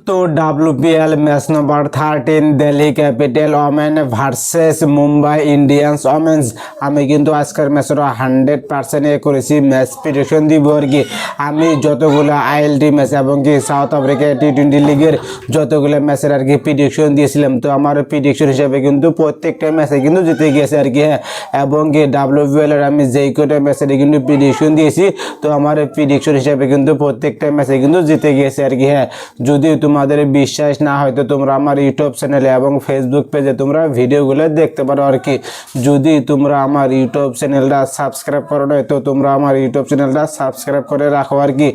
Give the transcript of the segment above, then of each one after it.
তো WPL match number 13 Delhi capital women versus Mumbai Indians women's. আমি কিন্তু আজকের ম্যাচের 100% করেছি ম্যাচ প্রেডিকশন দিব আর কি। আমি যতগুলো ILT ম্যাচ এবং কি সাউথ আফ্রিকা T20 লিগের যতগুলো ম্যাচের আর কি প্রেডিকশন দিয়েছিলাম, তো আমার প্রেডিকশন হিসাবে কিন্তু প্রত্যেকটা ম্যাচে কিন্তু জিতে গিয়েছে আর কি। হ্যাঁ, এবং কি WPL এর আমি যেই কটা ম্যাচের কিন্তু প্রেডিকশন দিয়েছি, তো আমার প্রেডিকশন হিসাবে কিন্তু প্রত্যেকটা ম্যাচে কিন্তু জিতে গিয়েছে আর কি। হ্যাঁ, যদি তোমাদের বিশ্বাস না হয় তো তোমরা আমার ইউটিউব চ্যানেলে এবং ফেসবুক পেজে তোমরা ভিডিওগুলো দেখতে পারো আর কি। যদি তোমরা আমার ইউটিউব চ্যানেলটা সাবস্ক্রাইব করো না তো তোমরা আমার ইউটিউব চ্যানেলটা সাবস্ক্রাইব করে রাখো আর কি।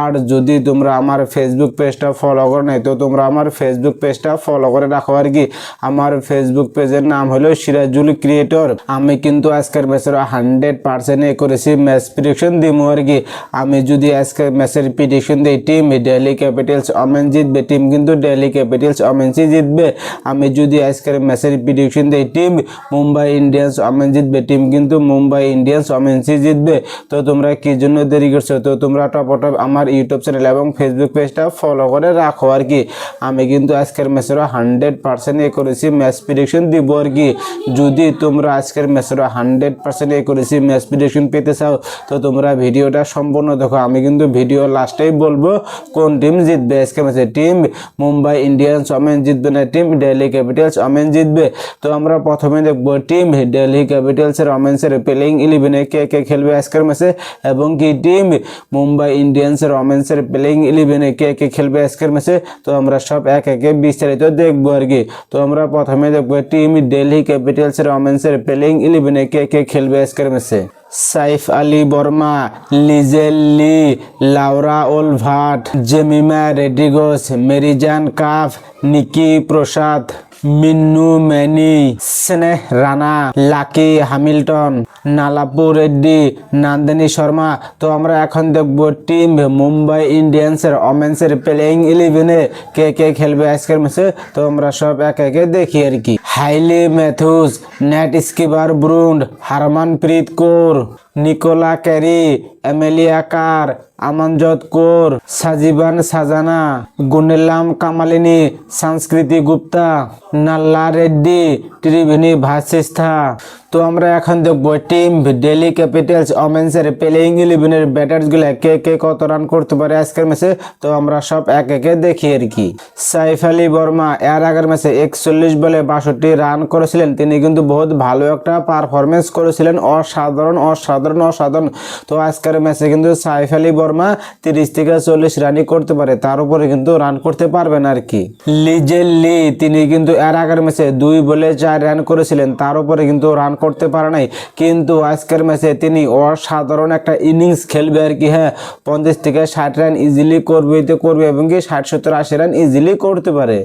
আর যদি তোমরা আমার ফেসবুক পেজটা ফলো করো না তো তোমরা আমার ফেসবুক পেজটা ফলো করে রাখো আর কি। আমার ফেসবুক পেজের নাম হলো সিরাজুল ক্রিয়েটর। আমি কিন্তু আজকের ম্যাচের 100% করেছি ম্যাচ প্রেডিকশন দিব আর কি। আমি যদি আজকের ম্যাচের প্রেডিকশন দিই টিম দিল্লি ক্যাপিটালস ওমেন জিতবে, টিম কিন্তু দিল্লি ক্যাপিটালস ওমেন্সই জিতবে। আমি যদি আজকের ম্যাচের প্রেডিকশন দিই টিম মুম্বাই ইন্ডিয়ান্স ওমেন জিতবে, টিম কিন্তু মুম্বাই ইন্ডিয়ান্স ওমেন্সই জিতবে। তো তোমরা কি জন্য দেরি করছো? তো তোমরা টপ আমার ইউটিউব চ্যানেল এবং ফেসবুক পেজটা ফলো করে রাখো আর কি। আমি কিন্তু আজকের ম্যাচের 100% করেছি ম্যাচ প্রেডিকশন দিব আর কি। যদি তোমরা আজকের ম্যাচের 100% করেছি ম্যাচ প্রেডিকশন পেতে চাও তো তোমরা ভিডিওটা সম্পূর্ণ দেখো। আমি কিন্তু ভিডিও লাস্টেই বলবো কোন টিম জিতবে আজকে ম্যাচে, টিম মুম্বাই ইন্ডিয়ান্স ওমেন জিতবে না টিম দিল্লি ক্যাপিটালস ওমেন জিতবে। তো আমরা প্রথমে দেখবো টিম দিল্লি ক্যাপিটালসের ওমেন্সের প্লেইং 11-এ কে কে খেলবে আজকের ম্যাচে, এবং কি টিম মুম্বাই ইন্ডিয়ান্সের ওমেন্সের প্লেইং 11-এ কে কে খেলবে আজকের ম্যাচে। তো আমরা সব এক একে বিস্তারিত দেখবো আর কি। তো আমরা প্রথমে দেখবো টিম দিল্লি ক্যাপিটালসের ওমেন্সের প্লেইং 11-এ কে কে খেলবে আজকের ম্যাচে। সাইফ আলী বর্মা, লিজেল লি, লাউরা ওলভাট, জেমিমা রেড্রিগোস, মেরিজান কাফ, নিকি প্রসাদ, মিন্নু ম্যানি, স্নেহ রানা, লাকি হ্যামিল্টন, নালাপু রেড্ডি, নন্দিনী শর্মা। তো আমরা এখন দেখবো টিম মুম্বাই ইন্ডিয়ান্সের ওমেন্সের প্লেইং 11-এ কে কে খেলবে আজকের ম্যাচে। তো আমরা সব এক একে দেখি আর কি। Hayley Matthews, Nat Sciver Brunt, Harmanpreet Kaur, Nicola Carey, Amelia Kerr, Amanjot Kaur, Sajeevan Sajana, Gunalan Kamalini, Sanskriti Gupta, নাল্লা Reddy, Triveni ভাসিস্থা। তো আমরা এখন দেখবো টিম দিল্লি ক্যাপিটালস ওমেন্সের প্লেইং 11-এর ব্যাটার্সগুলো কে কে কত রান করতে পারে আজকের ম্যাচে। তো আমরা সব এক একে দেখি আর কি। সাইফ আলী বর্মা এর আগের ম্যাচে 41 বলে 62 রান করেছিলেন। তিনি কিন্তু বহুত ভালো একটা পারফরমেন্স করেছিলেন, অসাধারণ অসাধারণ অসাধারণ। তো আজকের ম্যাচে কিন্তু সাইফ আলী বর্মা 30 থেকে 40 রানই করতে পারে, তার উপরে কিন্তু রান করতে পারবেন আর কি। লিজেল লি তিনি কিন্তু এর আগের ম্যাচে 2 বলে 4 রান করেছিলেন, তার উপরে কিন্তু রান করতে পারে নাই। কিন্তু আজকের ম্যাচে তিনি অসাধারণ একটা ইনিংস খেলবে আর কি। হ্যাঁ, 50 থেকে 60 রান ইজিলি করবে এবং কি 60, 70, 80 রান ইজিলি করতে পারে।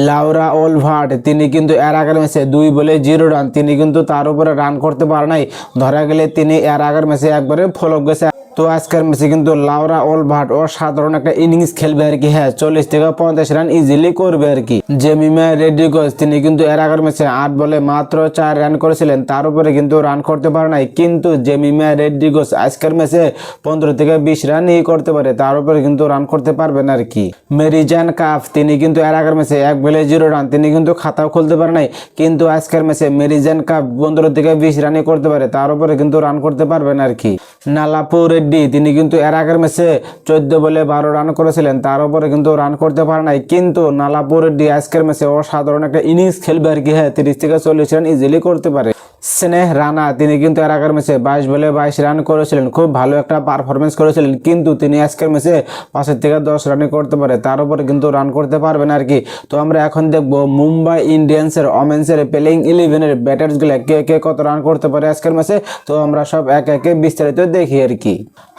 লাউরা ওলভাট তিনি কিন্তু এর আগের ম্যাচে 2 বলে 0 রান, তিনি কিন্তু তার উপরে রান করতে পারে নাই। ধরা গেলে তিনি এর আগের ম্যাচে একবারে ফলক গেছে। তো আজকের ম্যাচে কিন্তু লাউরা ওলভাট অসাধারণ একটা ইনিংস খেলবে আর কি। হ্যাঁ, 40 থেকে 50 রান ইজিলি করবে আর কি। জেমিমা রেড্রিগোস তিনি কিন্তু এর আগের ম্যাচে 8 বলে মাত্র 4 রান করেছিলেন, তার উপরে কিন্তু রান করতে পারে নাই। কিন্তু জেমিমা রেড্রিগোস আজকের ম্যাচে 15 থেকে 20 রানই করতে পারে, তার উপরে কিন্তু রান করতে পারবেন আর কি। মেরিজান কাফ তিনি কিন্তু এর আগের ম্যাচে 1 বলে 0 রান, তিনি কিন্তু খাতাও খুলতে পারে নাই। কিন্তু আজকের ম্যাচে মেরিজান কাফ 15 থেকে 20 রানই করতে পারে, তার উপরে কিন্তু রান করতে পারবেন আর কি। নালাপু রেড্ডি তিনি কিন্তু এর আগের ম্যাচে 14 বলে 12 রান করেছিলেন, তার উপরে কিন্তু রান করতে পারে নাই। কিন্তু নালাপু রেড্ডি আজকের ম্যাচে অসাধারণ একটা ইনিংস খেলবে আর কি। হ্যাঁ, 30 থেকে 40 রান ইজিলি করতে পারে। স্নেহ রানা তিনি কিন্তু এর আগের ম্যাচে 22 বলে 22 রান করেছিলেন, খুব ভালো একটা পারফরমেন্স করেছিলেন। কিন্তু তিনি আজকের ম্যাচে 5 থেকে 10 রানই করতে পারে, তার উপরে কিন্তু রান করতে পারবেন আর কি। তো আমরা এখন দেখবো মুম্বাই ইন্ডিয়ান্সের ওমেন্সের প্লেইং 11-এর ব্যাটার্সগুলো কে কে কত রান করতে পারে আজকের ম্যাচে। তো আমরা সব এক একে বিস্তারিত দেখি আর কি।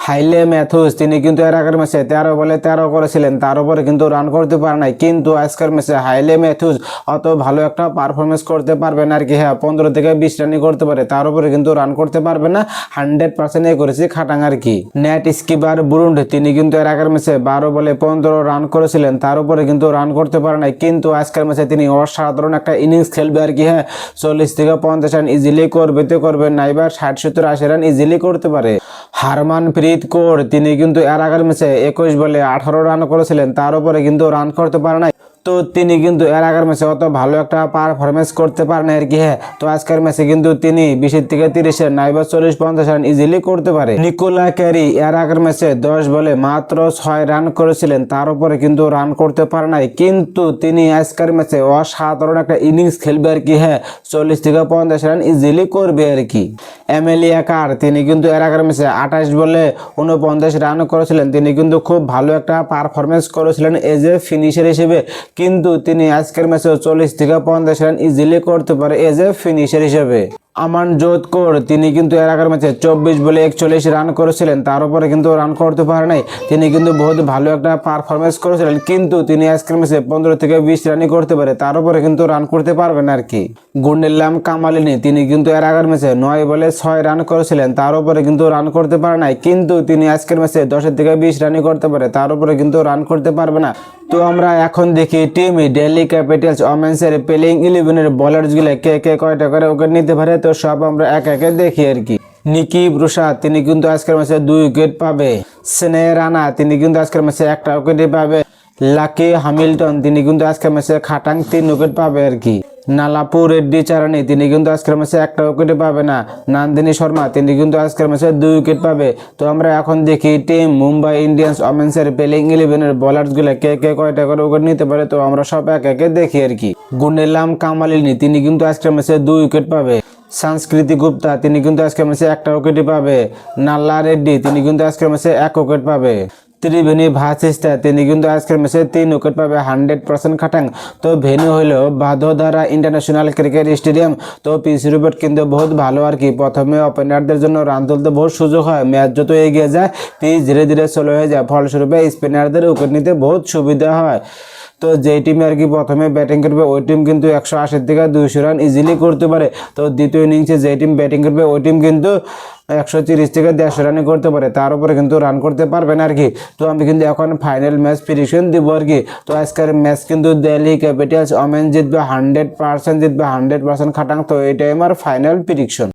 হাইলে ম্যাথুস তিনি কিন্তু এর আগের ম্যাচে 13 বলে 13 করেছিলেন, তার উপরে কিন্তু রান করতে পারে নাই। কিন্তু আজকের ম্যাচে হাইলে ম্যাথুস অত ভালো একটা পারফরমেন্স করতে পারবেন আর কি। হ্যাঁ, 15 থেকে 20 রানই করতে পারে, তার উপরে কিন্তু রান করতে পারবে না। 100% করেছি খাটাং আর কি। নেট স্কিবার ব্রুন্ড তিনি কিন্তু এর আগের ম্যাচে 12 বলে 15 রান করেছিলেন, তার উপরে কিন্তু রান করতে পারে নাই। কিন্তু আজকের ম্যাচে তিনি অসাধারণ একটা ইনিংস খেলবে আর কি। হ্যাঁ, 40 থেকে 50 রান ইজিলি করবে না, এবার 60, 70, 80 রান ইজিলি করতে পারে। হারমানপ্রীত কৌর তিনি কিন্তু এর আগের ম্যাচে 21 বলে 18 রান করেছিলেন, তার উপরে কিন্তু রান করতে পারে নাই। তো তিনি কিন্তু এর আগের ম্যাচে অত ভালো একটা পারফরমেন্স করতে পারেন আর কি। হ্যাঁ, তো আজকের ম্যাচে কিন্তু তিনি 20 থেকে 30 নাইবা 40-50 রান ইজিলি করতে পারে। নিকোলা ক্যারি এর আগের ম্যাচে 10 বলে মাত্র 6 রান করেছিলেন, তার উপরে কিন্তু রান করতে পারে নাই, কিন্তু তিনি আজকের ম্যাচে অসাধারণ একটা ইনিংস খেলবে আর কি। হ্যাঁ, 40 থেকে 50 রান ইজিলি করবে আর কি। এমেলিয়া কার তিনি কিন্তু এর আগের ম্যাচে 28 বলে 49 রান করেছিলেন, তিনি কিন্তু খুব ভালো একটা পারফরমেন্স করেছিলেন এজ এ ফিনিশার হিসেবে, কিন্তু তিনি আজকের ম্যাচে 40 থেকে 50 রান ইজিলি করতে পারে এজ এ ফিনিশার হিসেবে। আমানজোত কৌর তিনি কিন্তু এর আগের ম্যাচে 24 বলে 41 রান করেছিলেন, তার উপরে কিন্তু রান করতে পারে নাই। তিনি কিন্তু বহুত ভালো একটা পারফরমেন্স করেছিলেন, কিন্তু তিনি আজকের ম্যাচে 15 থেকে 20 রানই করতে পারে, তার উপরে কিন্তু রান করতে পারবেন আর কি। গুন্ডেল্লাম কামালিনী তিনি কিন্তু এর আগের ম্যাচে 9 বলে 6 রান করেছিলেন, তার উপরে কিন্তু রান করতে পারে নাই, কিন্তু তিনি আজকের ম্যাচে 10 থেকে 20 রানই করতে পারে, তার উপরে কিন্তু রান করতে পারবে না। তো আমরা এখন দেখি টিম দিল্লি ক্যাপিটালস ওমেন্সের প্লেইং 11-এর বোলারসগুলো কে কে কয়টা করে উইকেট নিতে পারে, তো সব আমরা এক একে দেখি আর কি। নিকি প্রসাদ তিনি কিন্তু আজকের ম্যাচে 2 উইকেট পাবে। স্নেহ রানা তিনি কিন্তু আজকের ম্যাচে 1টা উইকেটই পাবে। লাকি হ্যামিল্টন তিনি কিন্তু আজকের ম্যাচে খাটাং 3 উইকেট পাবে আর কি। নালাপু রেড্ডি চারানি তিনি কিন্তু আজকের ম্যাচে 1টা উইকেট পাবে না। নন্দিনী শর্মা তিনি কিন্তু আজকের ম্যাচে 2 উইকেট পাবে। তো আমরা এখন দেখি টিম মুম্বাই ইন্ডিয়ান্স ওমেন্সের প্লেইং 11-এর বোলারসগুলো কে কে কয়টা করে উইকেট নিতে পারে, তো আমরা সব এক একে দেখি আর কি। গুন্ডেলাম কামালিনী তিনি কিন্তু আজকের ম্যাচে 2 উইকেট পাবে। সংস্কৃতি গুপ্তা তিনি কিন্তু আজকের ম্যাচে 1টা উইকেটই পাবে। নাল্লা রেড্ডি তিনি কিন্তু আজকের ম্যাচে 1 উইকেট পাবে। ত্রিবেণী ভাসিস্তা তিনি কিন্তু আজকের ম্যাচে 3 উইকেট পাবে 100% খাটাং। তো ভেন্যু হলো ভাদোদারা ইন্টারন্যাশনাল ক্রিকেট স্টেডিয়াম। তো পিচ রিপোর্ট কিন্তু বহুত ভালো আর কি। প্রথমে ওপেনারদের জন্য রান তুলতে বহুত সুযোগ হয়, ম্যাচ যত এগিয়ে যায় পিচ ধীরে ধীরে স্লো হয়ে যায়, ফলস্বরূপে স্পিনারদের উইকেট নিতে বহুত সুবিধা হয়। তো যেই টিমে আর কি প্রথমে ব্যাটিং করবে ওই টিম কিন্তু 180 থেকে 200 রান ইজিলি করতে পারে। তো দ্বিতীয় ইনিংসে যেই টিম ব্যাটিং করবে ওই টিম কিন্তু 130 থেকে 150 রানই করতে পারে, তার উপরে কিন্তু রান করতে পারবে না আর কি। তো আমি কিন্তু এখন ফাইনাল ম্যাচ প্রেডিকশন দিব আর কি। তো আজকের ম্যাচ কিন্তু দিল্লি ক্যাপিটালস ওমেন জিতবে 100% জিতবে, 100% খাটাং। তো এটাই আমার ফাইনাল প্রেডিকশন।